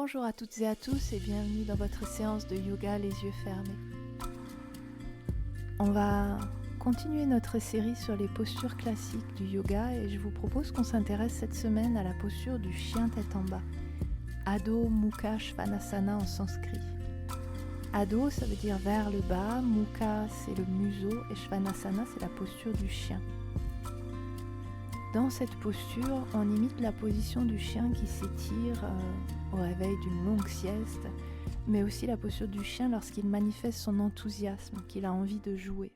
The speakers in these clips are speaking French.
Bonjour à toutes et à tous et bienvenue dans votre séance de yoga les yeux fermés. On va continuer notre série sur les postures classiques du yoga et je vous propose qu'on s'intéresse cette semaine à la posture du chien tête en bas, Adho Mukha Svanasana en sanskrit. Adho, ça veut dire vers le bas, Mukha c'est le museau et Svanasana c'est la posture du chien. Dans cette posture, on imite la position du chien qui s'étire au réveil d'une longue sieste, mais aussi la posture du chien lorsqu'il manifeste son enthousiasme, qu'il a envie de jouer.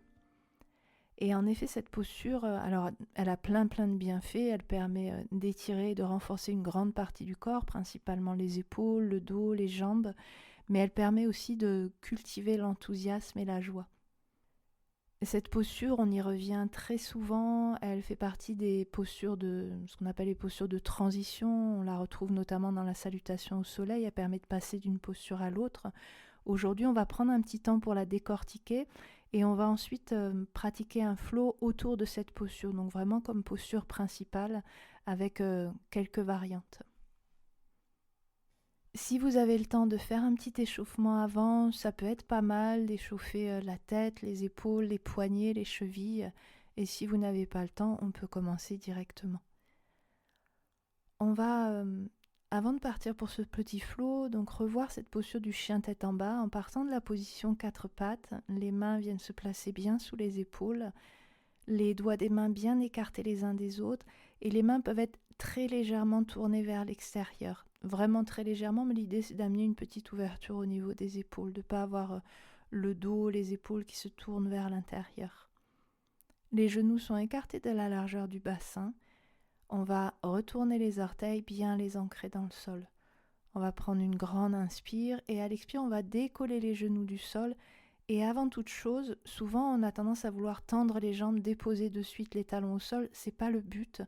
Et en effet, cette posture, alors, elle a plein de bienfaits, elle permet d'étirer et de renforcer une grande partie du corps, principalement les épaules, le dos, les jambes, mais elle permet aussi de cultiver l'enthousiasme et la joie. Cette posture, on y revient très souvent, elle fait partie des postures de ce qu'on appelle les postures de transition, on la retrouve notamment dans la salutation au soleil, elle permet de passer d'une posture à l'autre. Aujourd'hui, on va prendre un petit temps pour la décortiquer et on va ensuite pratiquer un flow autour de cette posture, donc vraiment comme posture principale avec quelques variantes. Si vous avez le temps de faire un petit échauffement avant, ça peut être pas mal d'échauffer la tête, les épaules, les poignets, les chevilles. Et si vous n'avez pas le temps, on peut commencer directement. On va, avant de partir pour ce petit flow, donc revoir cette posture du chien tête en bas en partant de la position quatre pattes. Les mains viennent se placer bien sous les épaules, les doigts des mains bien écartés les uns des autres et les mains peuvent être très légèrement tournées vers l'extérieur. Vraiment très légèrement, mais l'idée c'est d'amener une petite ouverture au niveau des épaules, de ne pas avoir le dos, les épaules qui se tournent vers l'intérieur. Les genoux sont écartés de la largeur du bassin. On va retourner les orteils, bien les ancrer dans le sol. On va prendre une grande inspire et à l'expire, on va décoller les genoux du sol. Et avant toute chose, souvent on a tendance à vouloir tendre les jambes, déposer de suite les talons au sol, c'est pas le but.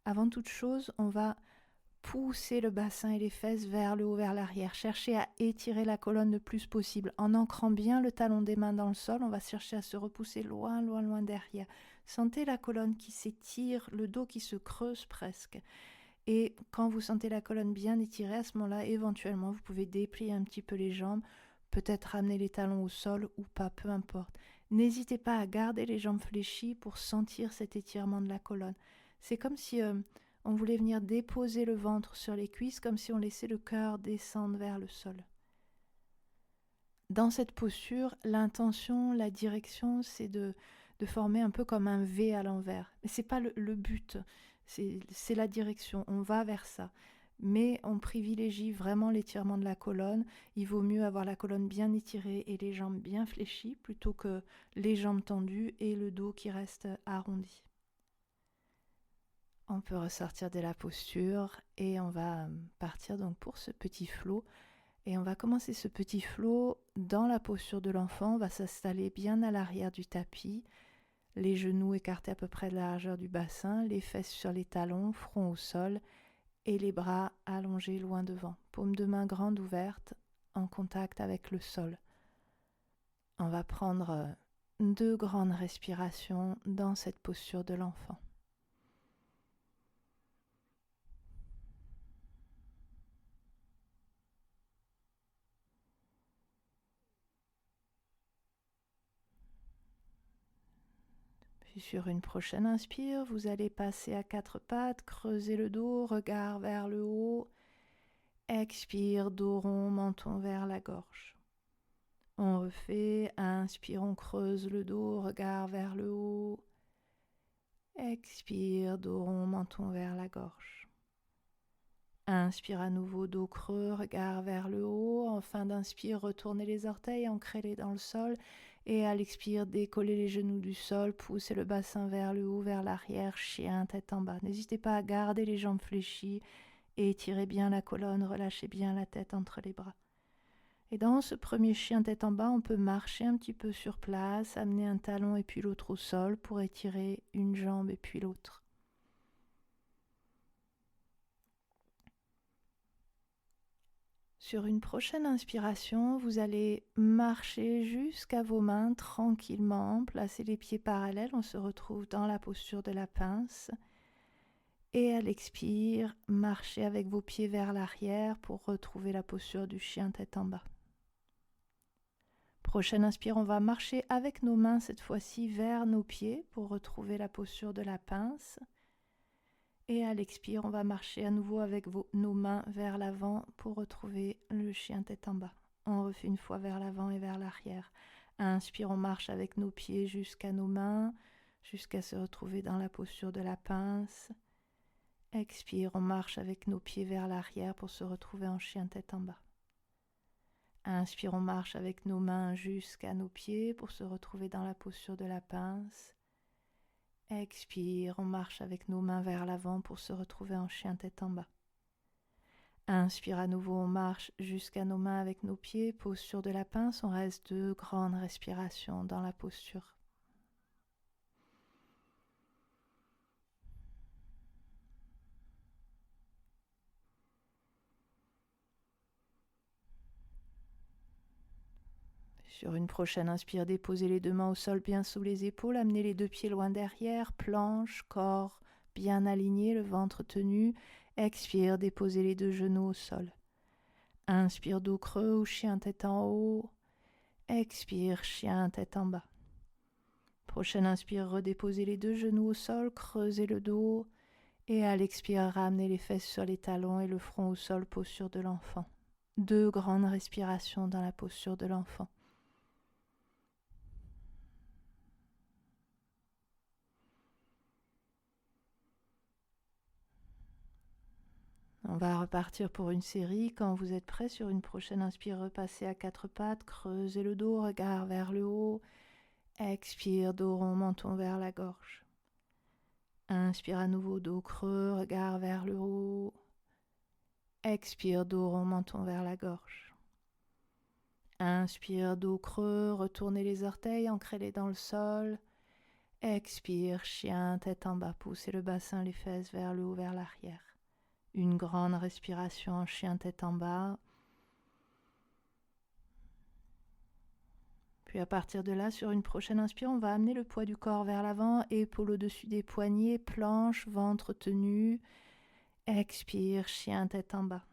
Avant toute chose, on va pousser le bassin et les fesses vers le haut, vers l'arrière. Chercher à étirer la colonne le plus possible. En ancrant bien le talon des mains dans le sol, on va chercher à se repousser loin derrière. Sentez la colonne qui s'étire, le dos qui se creuse presque. Et quand vous sentez la colonne bien étirée, à ce moment-là, éventuellement, vous pouvez déplier un petit peu les jambes, peut-être ramener les talons au sol ou pas, peu importe. N'hésitez pas à garder les jambes fléchies pour sentir cet étirement de la colonne. C'est comme si on voulait venir déposer le ventre sur les cuisses, comme si on laissait le cœur descendre vers le sol. Dans cette posture, l'intention, la direction, c'est de former un peu comme un V à l'envers. Mais ce n'est pas le but, c'est la direction, on va vers ça. Mais on privilégie vraiment l'étirement de la colonne. Il vaut mieux avoir la colonne bien étirée et les jambes bien fléchies plutôt que les jambes tendues et le dos qui reste arrondi. On peut ressortir de la posture et on va partir donc pour ce petit flow. Et on va commencer ce petit flow dans la posture de l'enfant. On va s'installer bien à l'arrière du tapis, les genoux écartés à peu près de la largeur du bassin, les fesses sur les talons, front au sol et les bras allongés loin devant. Paume de main grande ouverte en contact avec le sol. On va prendre 2 grandes respirations dans cette posture de l'enfant. Puis sur une prochaine inspire, vous allez passer à 4 pattes, creuser le dos, regard vers le haut. Expire, dos rond, menton vers la gorge. On refait, inspire, on creuse le dos, regard vers le haut. Expire, dos rond, menton vers la gorge. Inspire à nouveau, dos creux, regard vers le haut. En fin d'inspire, retournez les orteils, ancrez-les dans le sol. Et à l'expire, décollez les genoux du sol, poussez le bassin vers le haut, vers l'arrière, chien, tête en bas. N'hésitez pas à garder les jambes fléchies et étirez bien la colonne, relâchez bien la tête entre les bras. Et dans ce premier chien tête en bas, on peut marcher un petit peu sur place, amener un talon et puis l'autre au sol pour étirer une jambe et puis l'autre. Sur une prochaine inspiration, vous allez marcher jusqu'à vos mains tranquillement, placer les pieds parallèles, on se retrouve dans la posture de la pince. Et à l'expire, marchez avec vos pieds vers l'arrière pour retrouver la posture du chien tête en bas. Prochaine inspire, on va marcher avec nos mains cette fois-ci vers nos pieds pour retrouver la posture de la pince. Et à l'expire, on va marcher à nouveau avec nos mains vers l'avant pour retrouver le chien tête en bas. On refait une fois vers l'avant et vers l'arrière. Inspire, on marche avec nos pieds jusqu'à nos mains, jusqu'à se retrouver dans la posture de la pince. Expire, on marche avec nos pieds vers l'arrière pour se retrouver en chien tête en bas. Inspire, on marche avec nos mains jusqu'à nos pieds pour se retrouver dans la posture de la pince. Expire, on marche avec nos mains vers l'avant pour se retrouver en chien tête en bas. Inspire à nouveau, on marche jusqu'à nos mains avec nos pieds, posture de la pince, on reste 2 grandes respirations dans la posture. Sur une prochaine inspire, déposez les 2 mains au sol bien sous les épaules, amenez les 2 pieds loin derrière, planche, corps bien aligné, le ventre tenu. Expire, déposez les 2 genoux au sol. Inspire, dos creux ou chien tête en haut. Expire, chien tête en bas. Prochaine inspire, redéposez les 2 genoux au sol, creusez le dos. Et à l'expire, ramenez les fesses sur les talons et le front au sol, posture de l'enfant. 2 grandes respirations dans la posture de l'enfant. On va repartir pour une série. Quand vous êtes prêt, sur une prochaine inspire, repassez à 4 pattes, creusez le dos, regard vers le haut. Expire, dos rond, menton vers la gorge. Inspire à nouveau, dos creux, regard vers le haut. Expire, dos rond, menton vers la gorge. Inspire, dos creux, retournez les orteils, ancrez-les dans le sol. Expire, chien, tête en bas, poussez le bassin, les fesses vers le haut, vers l'arrière. Une grande respiration en chien tête en bas. Puis à partir de là, sur une prochaine inspire, on va amener le poids du corps vers l'avant, épaules au-dessus des poignets, planche, ventre tenu. Expire, chien tête en bas.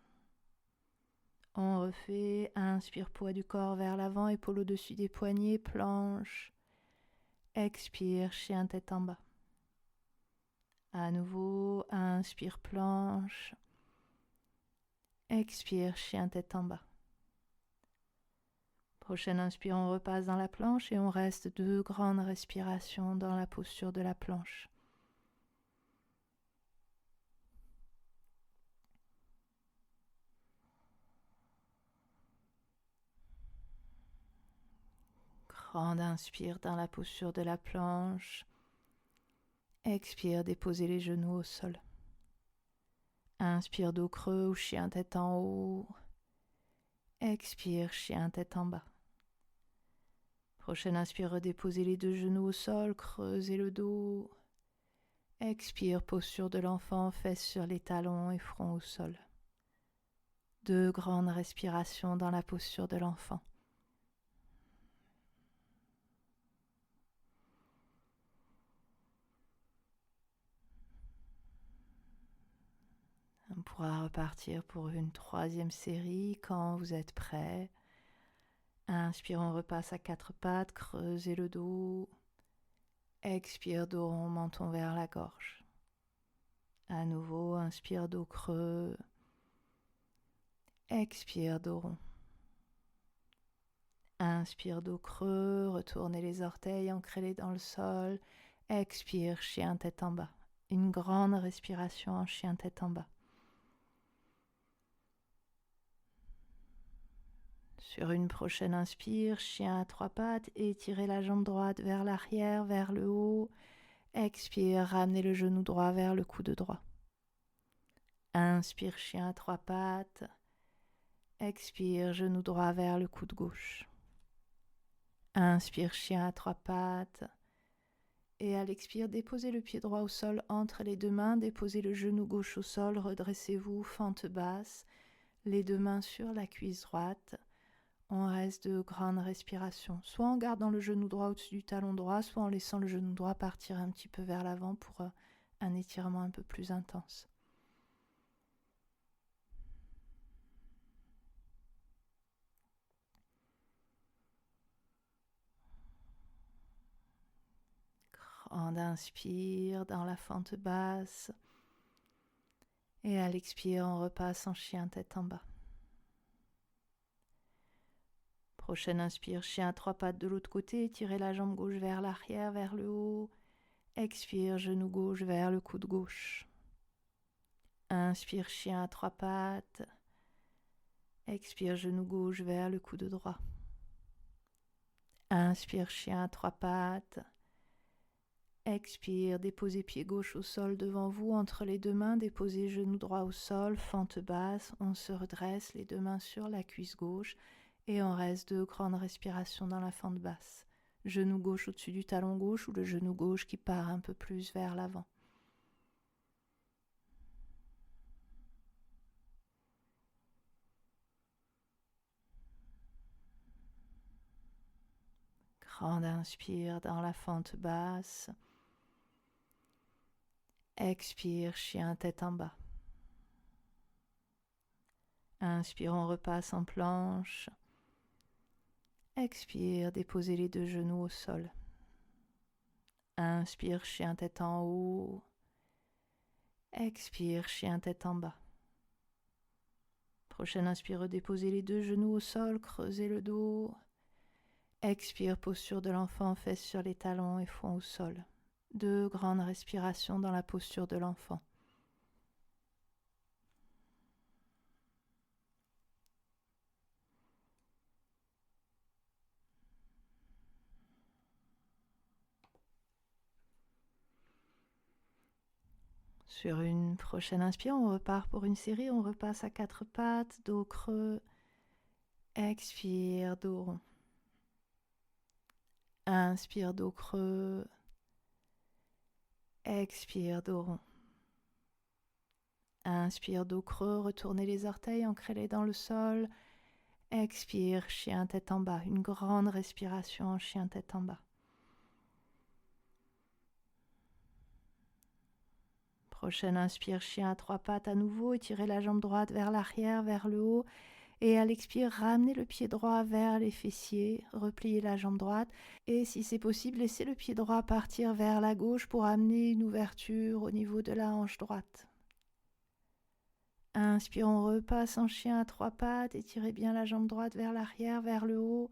On refait, inspire, poids du corps vers l'avant, épaules au-dessus des poignets, planche. Expire, chien tête en bas. À nouveau, inspire, planche. Expire, chien tête en bas. Prochaine inspire, on repasse dans la planche et on reste 2 grandes respirations dans la posture de la planche. Grande inspire dans la posture de la planche. Expire, déposez les genoux au sol. Inspire, dos creux ou chien tête en haut. Expire, chien tête en bas. Prochaine inspire, redéposez les 2 genoux au sol, creusez le dos. Expire, posture de l'enfant, fesses sur les talons et front au sol. 2 grandes respirations dans la posture de l'enfant. On pourra repartir pour une 3e série quand vous êtes prêts. Inspire, on repasse à 4 pattes, creusez le dos. Expire, dos rond, menton vers la gorge. À nouveau, inspire, dos creux. Expire, dos rond. Inspire, dos creux, retournez les orteils, ancrez-les dans le sol. Expire, chien tête en bas. Une grande respiration en chien tête en bas. Sur une prochaine inspire, chien à 3 pattes, étirez la jambe droite vers l'arrière, vers le haut. Expire, ramenez le genou droit vers le coude droit. Inspire, chien à 3 pattes. Expire, genou droit vers le coude gauche. Inspire, chien à 3 pattes. Et à l'expire, déposez le pied droit au sol entre les 2 mains, déposez le genou gauche au sol, redressez-vous, fente basse, les 2 mains sur la cuisse droite. On reste 2 grandes respirations, soit en gardant le genou droit au-dessus du talon droit, soit en laissant le genou droit partir un petit peu vers l'avant pour un étirement un peu plus intense. Grande inspire dans la fente basse. Et à l'expire, on repasse en chien tête en bas. Prochaine inspire, chien à trois pattes de l'autre côté. Tirez la jambe gauche vers l'arrière, vers le haut. Expire, genou gauche vers le coude gauche. Inspire, chien à trois pattes. Expire, genou gauche vers le coude droit. Inspire, chien à trois pattes. Expire, déposez pied gauche au sol devant vous, entre les deux mains, déposez genou droit au sol, fente basse, on se redresse, les deux mains sur la cuisse gauche et on reste 2 grandes respirations dans la fente basse. Genou gauche au-dessus du talon gauche ou le genou gauche qui part un peu plus vers l'avant. Grande inspire dans la fente basse. Expire, chien tête en bas. Inspire, on repasse en planche. Expire, déposez les deux genoux au sol. Inspire, chien tête en haut. Expire, chien tête en bas. Prochaine inspire, redéposez les deux genoux au sol, creusez le dos. Expire, posture de l'enfant, fesses sur les talons et front au sol. 2 grandes respirations dans la posture de l'enfant. Sur une prochaine inspire, on repart pour une série, on repasse à 4 pattes, dos creux. Expire, dos rond. Inspire, dos creux. Expire, dos rond. Inspire, dos creux, retournez les orteils, ancrez-les dans le sol. Expire, chien tête en bas. Une grande respiration en chien tête en bas. Prochaine inspire, chien à 3 pattes à nouveau. Étirez la jambe droite vers l'arrière, vers le haut. Et à l'expire, ramenez le pied droit vers les fessiers. Repliez la jambe droite. Et si c'est possible, laissez le pied droit partir vers la gauche pour amener une ouverture au niveau de la hanche droite. Inspire, on repasse en chien à 3 pattes. Étirez bien la jambe droite vers l'arrière, vers le haut.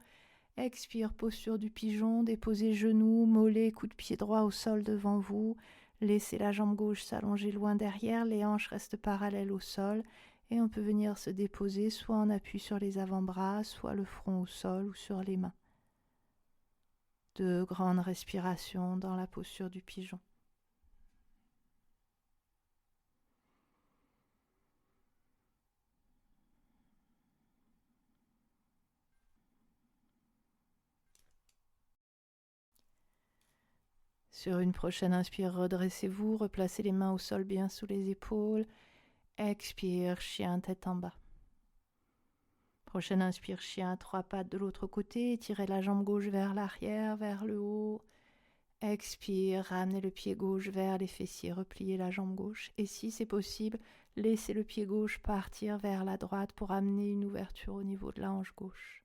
Expire, posture du pigeon. Déposez genoux, mollets, coude de pied droit au sol devant vous. Laissez la jambe gauche s'allonger loin derrière, les hanches restent parallèles au sol et on peut venir se déposer soit en appui sur les avant-bras, soit le front au sol ou sur les mains. 2 grandes respirations dans la posture du pigeon. Sur une prochaine inspire, redressez-vous, replacez les mains au sol bien sous les épaules. Expire, chien tête en bas. Prochaine inspire, chien à 3 pattes de l'autre côté. Étirez la jambe gauche vers l'arrière, vers le haut. Expire, ramenez le pied gauche vers les fessiers, repliez la jambe gauche. Et si c'est possible, laissez le pied gauche partir vers la droite pour amener une ouverture au niveau de la hanche gauche.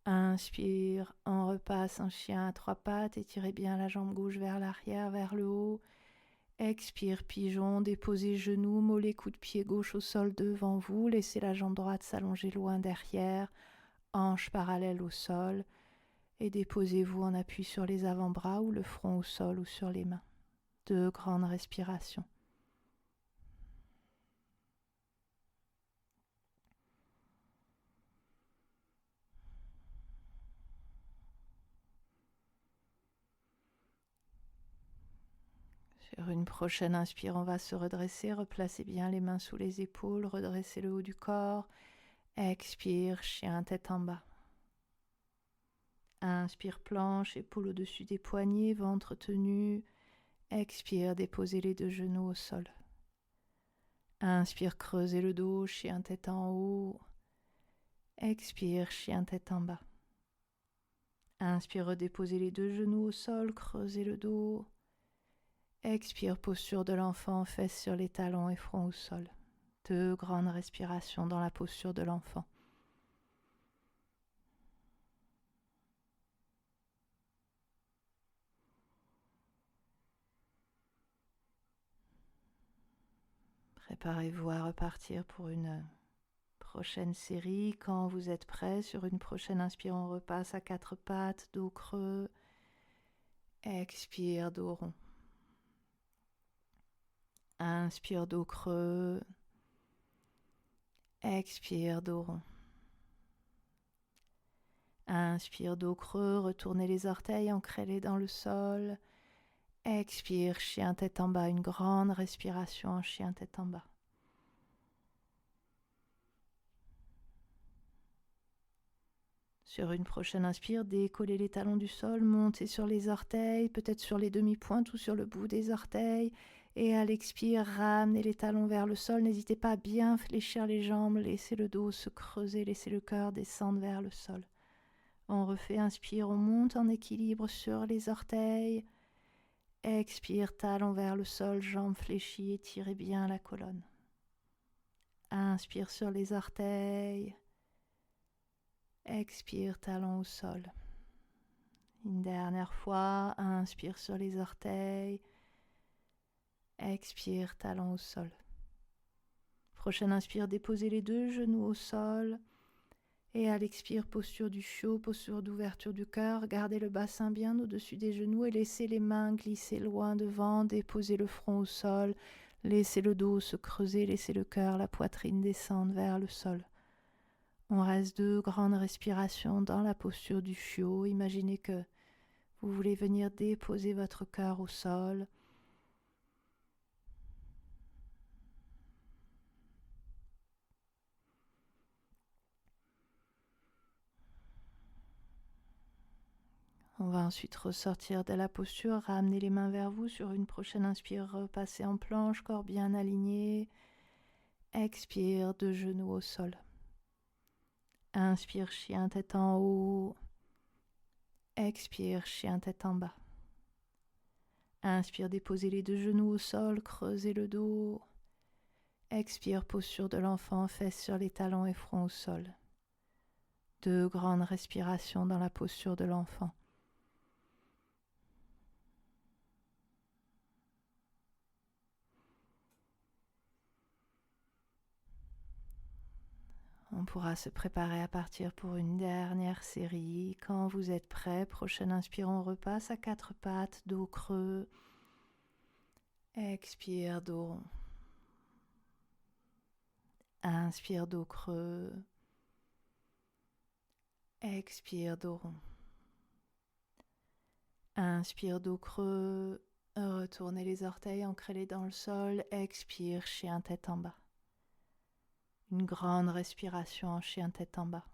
Inspire, on repasse en chien à 3 pattes. Étirez bien la jambe gauche vers l'arrière, vers le haut. Expire, pigeon, déposez genoux, mollets, coude de pied gauche au sol devant vous. Laissez la jambe droite s'allonger loin derrière, hanche parallèle au sol. Et déposez-vous en appui sur les avant-bras ou le front au sol ou sur les mains. 2 grandes respirations. Sur une prochaine inspire, on va se redresser, replacez bien les mains sous les épaules, redressez le haut du corps. Expire, chien tête en bas. Inspire, planche, épaule au-dessus des poignets, ventre tenu. Expire, déposez les 2 genoux au sol. Inspire, creusez le dos, chien tête en haut. Expire, chien tête en bas. Inspire, redéposez les 2 genoux au sol, creusez le dos. Expire, posture de l'enfant, fesses sur les talons et front au sol. 2 grandes respirations dans la posture de l'enfant. Préparez-vous à repartir pour une prochaine série. Quand vous êtes prêt, sur une prochaine inspire, on repasse à 4 pattes, dos creux. Expire, dos rond. Inspire, dos creux. Expire, dos rond. Inspire, dos creux, retournez les orteils, ancrez-les dans le sol. Expire, chien tête en bas, une grande respiration en chien tête en bas. Sur une prochaine inspire, décollez les talons du sol, montez sur les orteils, peut-être sur les demi-pointes ou sur le bout des orteils. Et à l'expire, ramenez les talons vers le sol. N'hésitez pas à bien fléchir les jambes, laissez le dos se creuser, laissez le cœur descendre vers le sol. On refait, inspire, on monte en équilibre sur les orteils. Expire, talons vers le sol, jambes fléchies, étirez bien la colonne. Inspire sur les orteils. Expire, talons au sol. Une dernière fois, inspire sur les orteils. Expire, talons au sol. Prochaine inspire, déposez les 2 genoux au sol. Et à l'expire, posture du chiot, posture d'ouverture du cœur. Gardez le bassin bien au-dessus des genoux et laissez les mains glisser loin devant. Déposez le front au sol. Laissez le dos se creuser, laissez le cœur, la poitrine descendre vers le sol. On reste 2 grandes respirations dans la posture du chiot. Imaginez que vous voulez venir déposer votre cœur au sol. On va ensuite ressortir de la posture, ramener les mains vers vous. Sur une prochaine inspire, repasser en planche, corps bien aligné. Expire, 2 genoux au sol. Inspire, chien tête en haut. Expire, chien tête en bas. Inspire, déposez les 2 genoux au sol, creusez le dos. Expire, posture de l'enfant, fesses sur les talons et front au sol. 2 grandes respirations dans la posture de l'enfant. On pourra se préparer à partir pour une dernière série. Quand vous êtes prêt, prochaine inspire, on repasse à 4 pattes, dos creux. Expire, dos rond. Inspire, dos creux. Expire, dos rond. Inspire, dos creux. Retournez les orteils, ancrez-les dans le sol. Expire, chien tête en bas. Une grande respiration en chien tête en bas.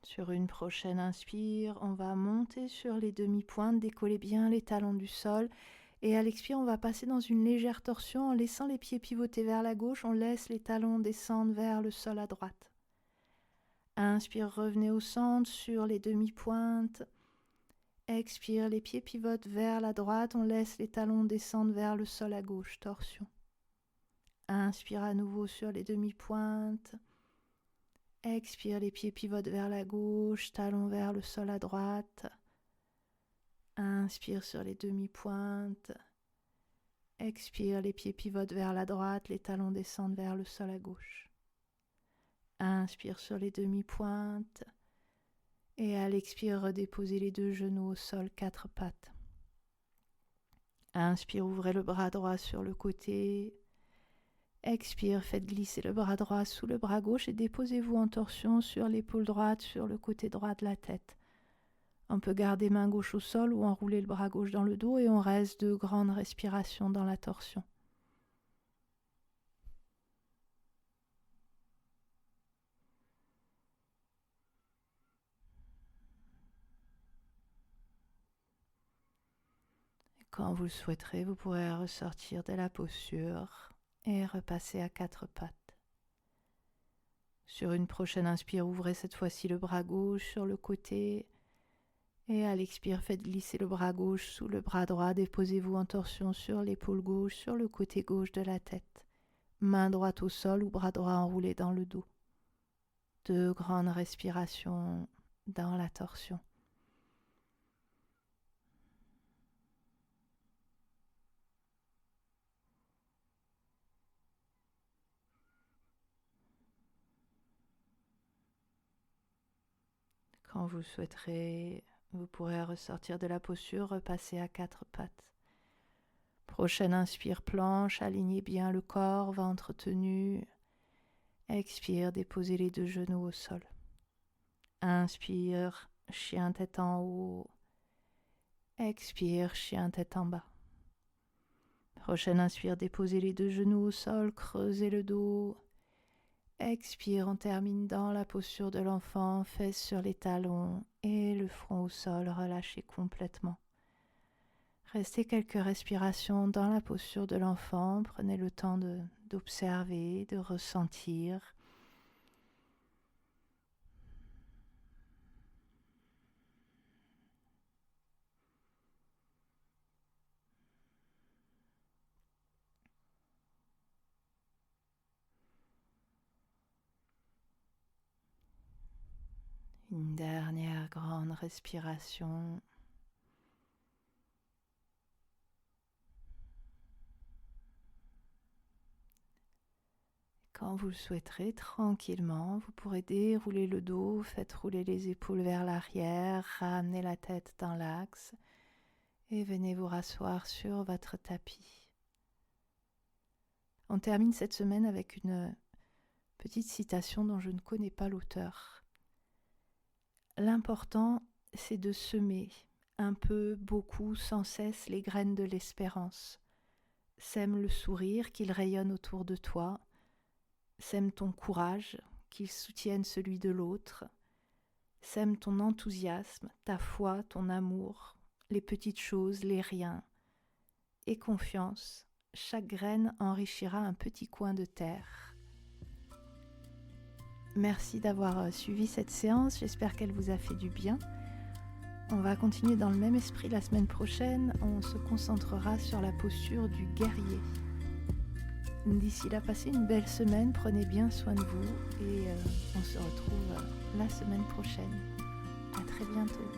Sur une prochaine inspire, on va monter sur les demi-pointes, décoller bien les talons du sol. Et à l'expire, on va passer dans une légère torsion en laissant les pieds pivoter vers la gauche. On laisse les talons descendre vers le sol à droite. Inspire, revenez au centre sur les demi-pointes. Expire, les pieds pivotent vers la droite. On laisse les talons descendre vers le sol à gauche, torsion. Inspire à nouveau sur les demi-pointes. Expire, les pieds pivotent vers la gauche, talons vers le sol à droite. Inspire sur les demi-pointes. Expire, les pieds pivotent vers la droite, les talons descendent vers le sol à gauche. Inspire sur les demi-pointes. Et à l'expire, redéposez les 2 genoux au sol, 4 pattes. Inspire, ouvrez le bras droit sur le côté. Expire, faites glisser le bras droit sous le bras gauche et déposez-vous en torsion sur l'épaule droite, sur le côté droit de la tête. On peut garder main gauche au sol ou enrouler le bras gauche dans le dos et on reste 2 grandes respirations dans la torsion. Et quand vous le souhaiterez, vous pourrez ressortir de la posture et repasser à 4 pattes. Sur une prochaine inspire, ouvrez cette fois-ci le bras gauche sur le côté. Et à l'expire, faites glisser le bras gauche sous le bras droit. Déposez-vous en torsion sur l'épaule gauche, sur le côté gauche de la tête. Main droite au sol ou bras droit enroulé dans le dos. 2 grandes respirations dans la torsion. Quand vous souhaiterez, vous pourrez ressortir de la posture, repasser à 4 pattes. Prochaine inspire, planche, alignez bien le corps, ventre tenu. Expire, déposez les 2 genoux au sol. Inspire, chien tête en haut. Expire, chien tête en bas. Prochaine inspire, déposez les 2 genoux au sol, creusez le dos. Expire, on termine dans la posture de l'enfant, fesses sur les talons et le front au sol, relâchez complètement. Restez quelques respirations dans la posture de l'enfant, prenez le temps d'observer, de ressentir. Une dernière grande respiration. Quand vous le souhaiterez, tranquillement, vous pourrez dérouler le dos, faites rouler les épaules vers l'arrière, ramenez la tête dans l'axe et venez vous rasseoir sur votre tapis. On termine cette semaine avec une petite citation dont je ne connais pas l'auteur. L'important, c'est de semer un peu, beaucoup, sans cesse les graines de l'espérance. Sème le sourire, qu'il rayonne autour de toi. Sème ton courage, qu'il soutienne celui de l'autre. Sème ton enthousiasme, ta foi, ton amour, les petites choses, les riens. Et confiance, chaque graine enrichira un petit coin de terre. Merci d'avoir suivi cette séance, j'espère qu'elle vous a fait du bien. On va continuer dans le même esprit la semaine prochaine, on se concentrera sur la posture du guerrier. D'ici là, passez une belle semaine, prenez bien soin de vous et on se retrouve la semaine prochaine. À très bientôt.